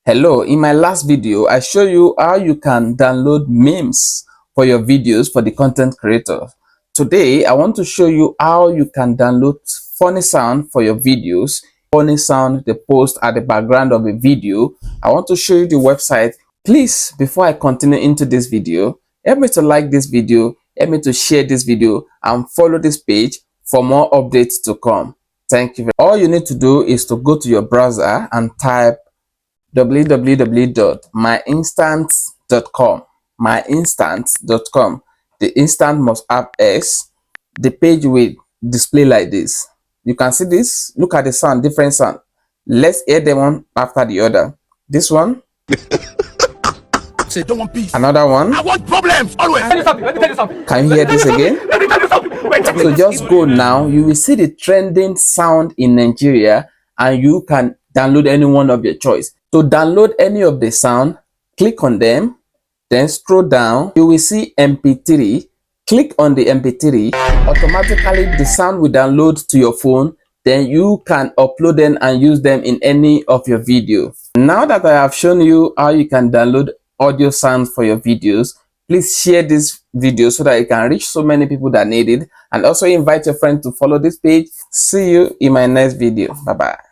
Hello, in my last video, I show you how you can download memes for your videos for the content creator. Today, I want to show you how you can download funny sound for your videos. Funny sound, the post at the background of a video. I want to show you the website. Please, before I continue into this video, help me to like this video, help me to share this video, and follow this page for more updates to come. Thank you. All you need to do is to go to your browser and type www.myinstants.com. The instant must have S. The page will display like this. You can see this. Look at the sound, different sound. Let's hear them one after the other. This one. Say, don't want peace. Another one. I want problems always. Let me tell you something. Can you hear this again? Let me tell you something. Wait, So just go now. You will see the trending sound in Nigeria, and you can download any one of your choice. To download any of the sound, click on them, then scroll down. You will see MP3. Click on the MP3. Automatically, the sound will download to your phone. Then you can upload them and use them in any of your videos. Now that I have shown you how you can download audio sounds for your videos, please share this video so that it can reach so many people that need it. And also invite your friend to follow this page. See you in my next video. Bye-bye.